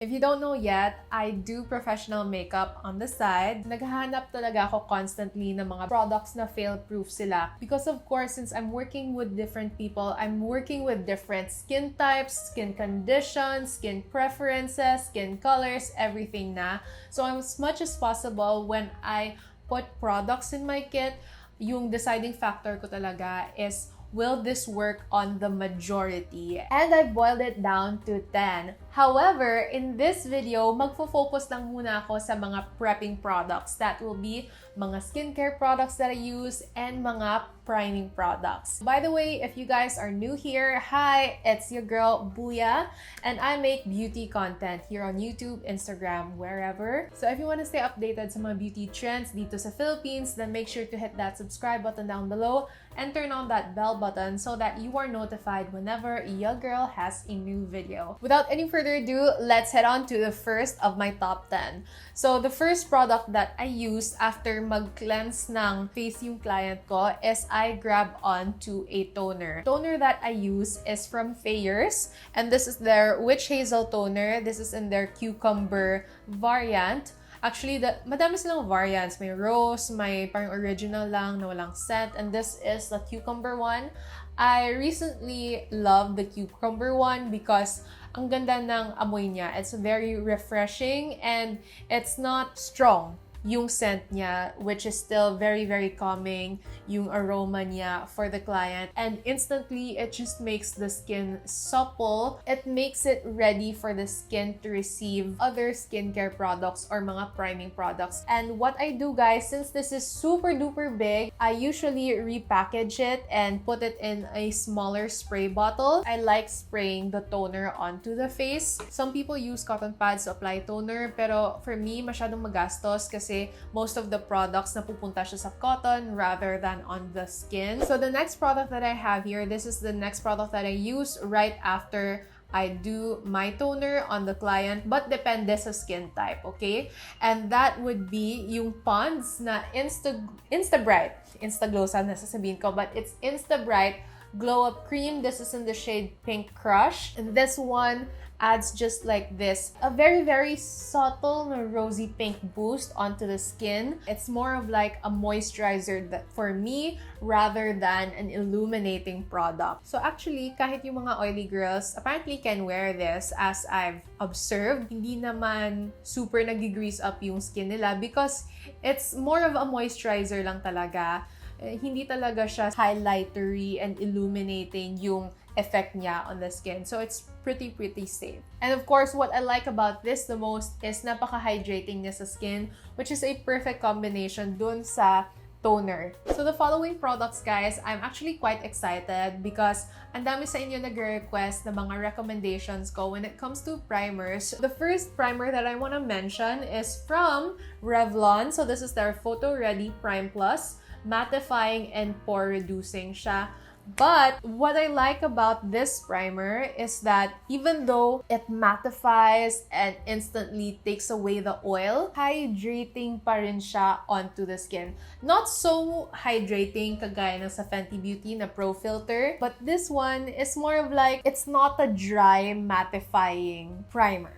If you don't know yet, I do professional makeup on the side. Naghahanap talaga ako constantly ng mga products na fail-proof sila. Because of course, since I'm working with different people, I'm working with different skin types, skin conditions, skin preferences, skin colors, everything na. So as much as possible, when I put products in my kit, yung deciding factor ko talaga is, will this work on the majority? And I boiled it down to 10. However, in this video, magfo-focus lang muna ako sa mga prepping products. That will be mga skincare products that I use and mga priming products. By the way, if you guys are new here, hi, it's your girl Booya, and I make beauty content here on YouTube, Instagram, wherever. So if you want to stay updated sa mga beauty trends dito sa Philippines, then make sure to hit that subscribe button down below and turn on that bell button so that you are notified whenever your girl has a new video. Without any further ado, let's head on to the first of my top 10. So the first product that I used after mag-cleanse ng face yung client ko is I grab onto a toner. Toner that I use is from Thayers, and this is their Witch Hazel toner. This is in their cucumber variant. Actually, madami silang variants. May rose, may parang original lang na walang scent, and this is the cucumber one. I recently love the cucumber one because ang ganda ng amoy niya. It's very refreshing and it's not strong yung scent niya, which is still very, very calming, yung aroma niya for the client. And instantly, it just makes the skin supple. It makes it ready for the skin to receive other skincare products or mga priming products. And what I do, guys, since this is super duper big, I usually repackage it and put it in a smaller spray bottle. I like spraying the toner onto the face. Some people use cotton pads to apply toner, pero for me, masyadong magastos kasi most of the products napupunta siya sa cotton rather than on the skin. So the next product that I have here, this is the next product that I use right after I do my toner on the client, but depende sa skin type, okay? And that would be yung Pond's na Insta-Bright. Insta-Glow sana sasabihin ko, but it's Insta-Bright Glow Up Cream. This is in the shade Pink Crush. And this one adds just like this, a very, very subtle rosy pink boost onto the skin. It's more of like a moisturizer that for me rather than an illuminating product. So actually, kahit yung mga oily girls apparently can wear this, as I've observed. Hindi naman super nag-grease up yung skin nila because it's more of a moisturizer lang talaga. Hindi talaga siya highlightery and illuminating yung effect niya on the skin. So it's pretty safe. And of course, what I like about this the most is napaka-hydrating niya sa skin, which is a perfect combination dun sa toner. So the following products, guys, I'm actually quite excited because ang dami sa inyo nag-request na mga recommendations ko when it comes to primers. The first primer that I want to mention is from Revlon. So this is their Photoready Prime Plus, Mattifying and Pore-Reducing siya. But what I like about this primer is that even though it mattifies and instantly takes away the oil, hydrating pa rin siya onto the skin. Not so hydrating kagaya ng sa Fenty Beauty na Pro Filter, but this one is more of like, it's not a dry mattifying primer.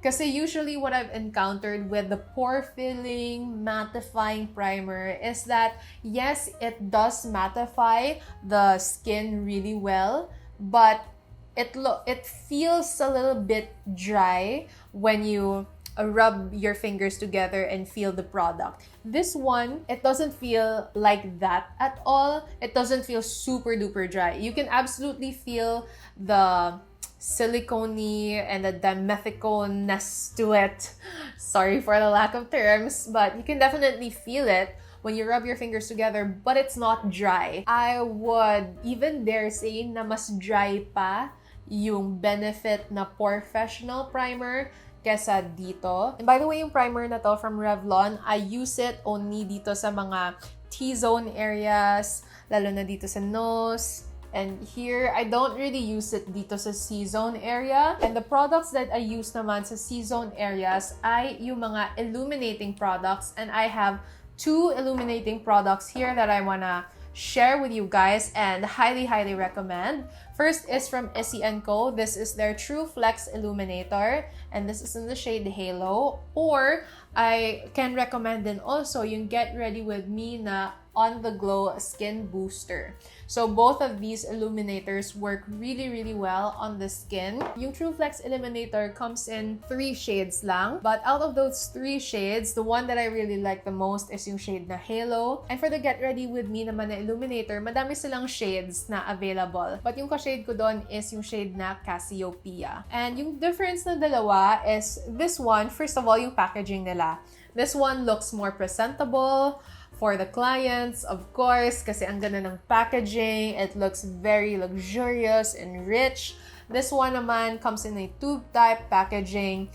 Kasi usually what I've encountered with the pore-filling, mattifying primer is that, yes, it does mattify the skin really well, but it feels a little bit dry when you rub your fingers together and feel the product. This one, it doesn't feel like that at all. It doesn't feel super duper dry. You can absolutely feel the silicone-y and the dimethicone-ness to it. Sorry for the lack of terms, but you can definitely feel it when you rub your fingers together, but it's not dry. I would even dare say na mas dry pa yung Benefit na Pore-Professional Primer kesa dito. And by the way, yung primer na to from Revlon, I use it only dito sa mga T-zone areas, lalo na dito sa nose. And here, I don't really use it dito sa C-zone area. And the products that I use naman sa C-zone areas ay yung mga illuminating products. And I have 2 illuminating products here that I wanna share with you guys and highly recommend. First is from Issy & Co. This is their True Flex Illuminator. and this is in the shade Halo. Or I can recommend din also yung Get Ready With Me na On The Glow Skin Booster. So both of these illuminators work really, really well on the skin. Yung True Flex Illuminator comes in 3 shades lang. But out of those 3 shades, the one that I really like the most is yung shade na Halo. And for the Get Ready With Me naman na illuminator, madami silang shades na available. But yung ka-shade ko doon is yung shade na Cassiopeia. And yung difference ng dalawa is this one, first of all, yung packaging nila. This one looks more presentable for the clients, of course, kasi ang ganda ng packaging. It looks very luxurious and rich. This one naman comes in a tube-type packaging.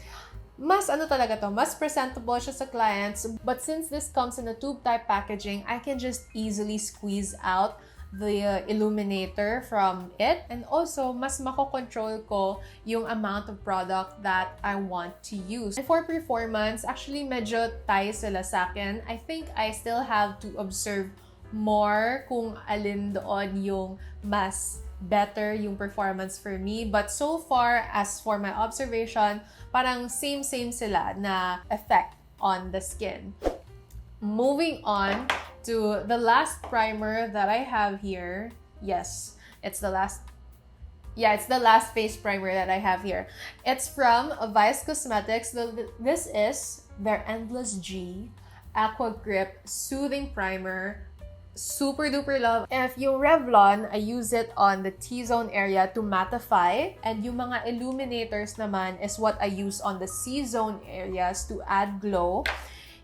Mas talaga to, mas presentable siya sa clients. But since this comes in a tube-type packaging, I can just easily squeeze out the illuminator from it, and also mas mako-control ko yung amount of product that I want to use. And for performance, actually medyo tayo sila sa akin. I think I still have to observe more kung alin doon yung mas better yung performance for me. But so far, as for my observation, parang same sila na effect on the skin. Moving on to the last primer that I have here. Yes, it's the last face primer that I have here. It's from Vice Cosmetics. This is their Endlezz G Aqua Grip Soothing Primer. Super duper love. If yung Revlon, I use it on the T-zone area to mattify. And yung mga illuminators naman is what I use on the C-zone areas to add glow.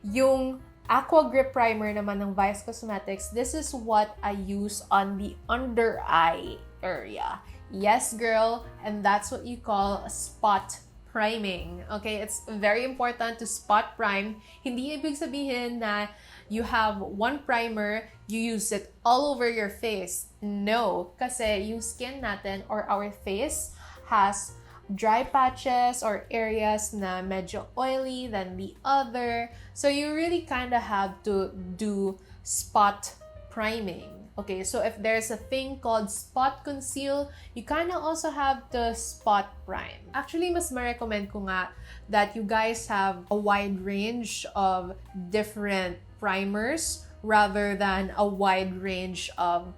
Yung Aqua Grip Primer naman ng Vice Cosmetics, this is what I use on the under eye area. Yes, girl, and that's what you call spot priming. Okay, it's very important to spot prime. Hindi ibig sabihin na you have one primer, you use it all over your face. No, kasi yung skin natin or our face has dry patches or areas na medyo oily than the other. So you really kind of have to do spot priming. Okay, so if there's a thing called spot conceal, you kind of also have to spot prime. Actually, mas ma-recommend ko nga that you guys have a wide range of different primers rather than a wide range of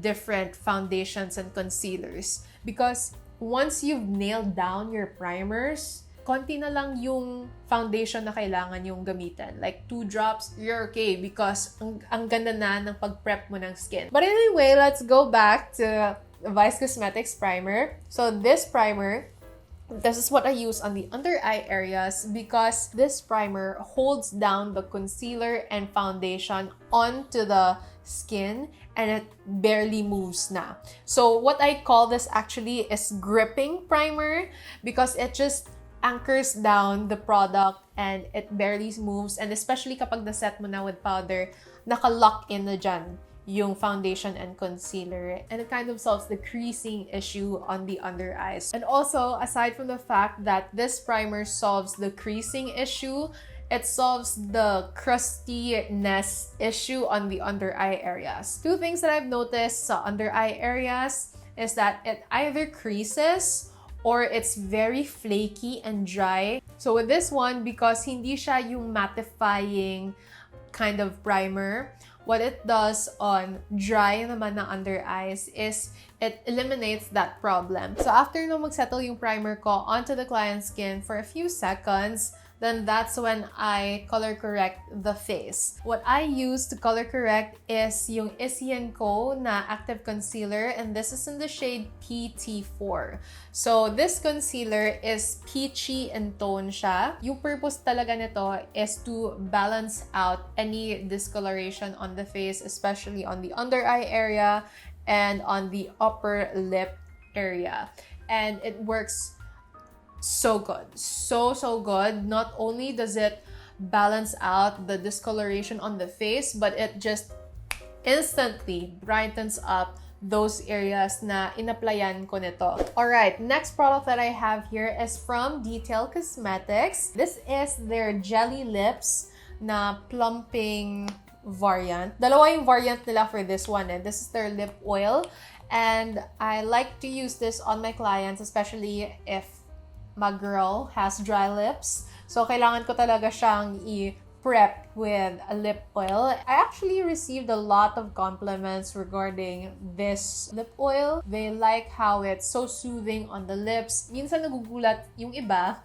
different foundations and concealers. Because once you've nailed down your primers, konti na lang yung foundation na kailangan yung gamitin. Like 2 drops, you're okay because ang ganda na ng pag-prep mo ng skin. But anyway, let's go back to Vice Cosmetics primer. So this primer, this is what I use on the under eye areas because this primer holds down the concealer and foundation onto the skin and it barely moves na. So what I call this actually is gripping primer because it just anchors down the product and it barely moves, and especially kapag na-set mo na with powder, naka-lock in na dyan yung foundation and concealer, and it kind of solves the creasing issue on the under eyes. And also, aside from the fact that this primer solves the creasing issue, it solves the crustiness issue on the under eye areas. 2 things that I've noticed sa under eye areas is that it either creases or it's very flaky and dry. So with this one, because hindi siya yung mattifying kind of primer, what it does on dry naman na under eyes is it eliminates that problem. So after no magsettle yung primer ko onto the client's skin for a few seconds, then that's when I color correct the face. What I use to color correct is yung Issy & Co. na Active Concealer, and this is in the shade PT4. So this concealer is peachy in tone siya. Yung purpose talaga nito is to balance out any discoloration on the face, especially on the under eye area and on the upper lip area. And it works so good. So good. Not only does it balance out the discoloration on the face, but it just instantly brightens up those areas na inaplayan ko nito. Alright, next product that I have here is from Detail Cosmetics. This is their Jelly Lips na plumping variant. Dalawa yung variant nila for this one. This is their lip oil. And I like to use this on my clients, especially if my girl has dry lips. So, kailangan ko talaga siyang i-prep with a lip oil. I actually received a lot of compliments regarding this lip oil. They like how it's so soothing on the lips. Minsan nagugulat yung iba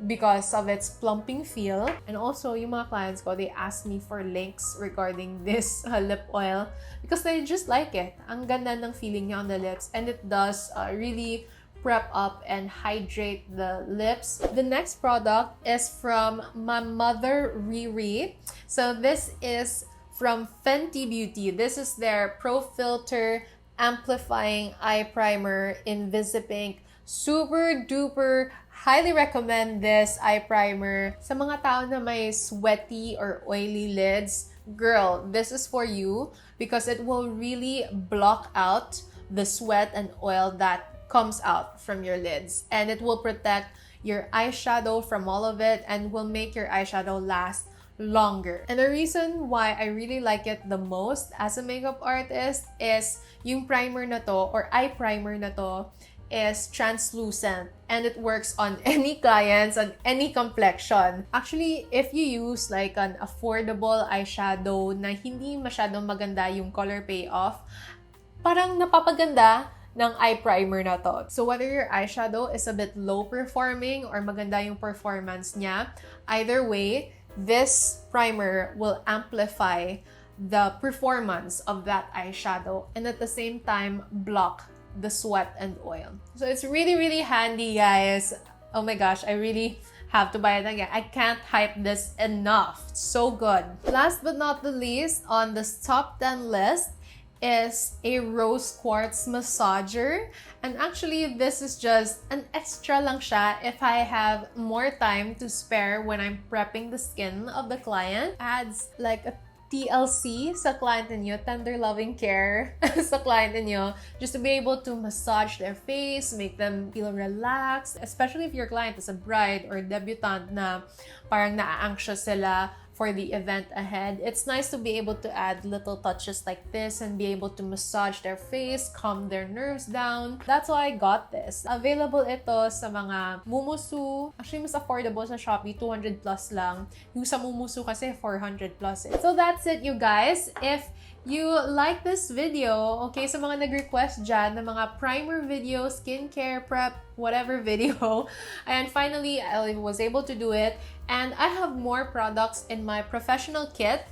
because of its plumping feel. And also, yung mga clients ko, they ask me for links regarding this lip oil because they just like it. Ang ganda ng feeling niya on the lips, and it does really prep up and hydrate the lips. The next product is from my mother, Riri. So this is from Fenty Beauty. This is their Pro Filter Amplifying Eye Primer in Visipink. Super duper highly recommend this eye primer. Sa mga tao na may sweaty or oily lids, girl, this is for you because it will really block out the sweat and oil that comes out from your lids, and it will protect your eyeshadow from all of it and will make your eyeshadow last longer. And the reason why I really like it the most as a makeup artist is yung primer na to, or eye primer na to, is translucent and it works on any clients, on any complexion. Actually, if you use like an affordable eyeshadow na hindi masyadong maganda yung color payoff, parang napapaganda ng eye primer na to. So whether your eyeshadow is a bit low performing or maganda yung performance niya, either way, this primer will amplify the performance of that eyeshadow and at the same time block the sweat and oil. So it's really, really handy, guys. Oh my gosh, I really have to buy it again. I can't hype this enough. It's so good. Last but not the least, on this top 10 list is a rose quartz massager, and actually this is just an extra lang siya if I have more time to spare when I'm prepping the skin of the client. Adds like a TLC sa client niyo, tender loving care sa client niyo, just to be able to massage their face, make them feel relaxed, especially if your client is a bride or debutante na parang na-anxious sila for the event ahead. It's nice to be able to add little touches like this and be able to massage their face, calm their nerves down. That's why I got this. Available ito sa mga Mumusu. Actually, mas affordable sa Shopee, 200 plus lang. Yung sa Mumusu kasi 400 plus. So that's it, you guys. If you like this video, okay, sa mga nag-request dyan ng mga primer video, skincare, prep, whatever video, and finally, I was able to do it. And I have more products in my professional kit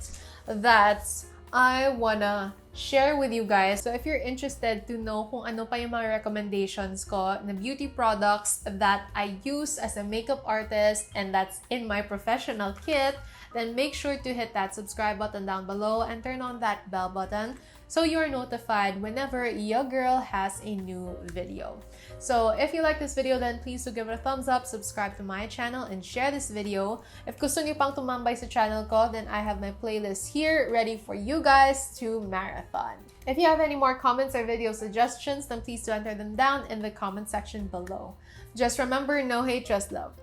that I wanna share with you guys. So if you're interested to know kung ano pa yung mga recommendations ko na beauty products that I use as a makeup artist and that's in my professional kit, then make sure to hit that subscribe button down below and turn on that bell button so you're notified whenever your girl has a new video. So if you like this video, then please do give it a thumbs up, subscribe to my channel, and share this video. If gusto niyo pang tumambay sa channel ko, then I have my playlist here ready for you guys to marathon. If you have any more comments or video suggestions, then please do enter them down in the comment section below. Just remember, no hate, just love.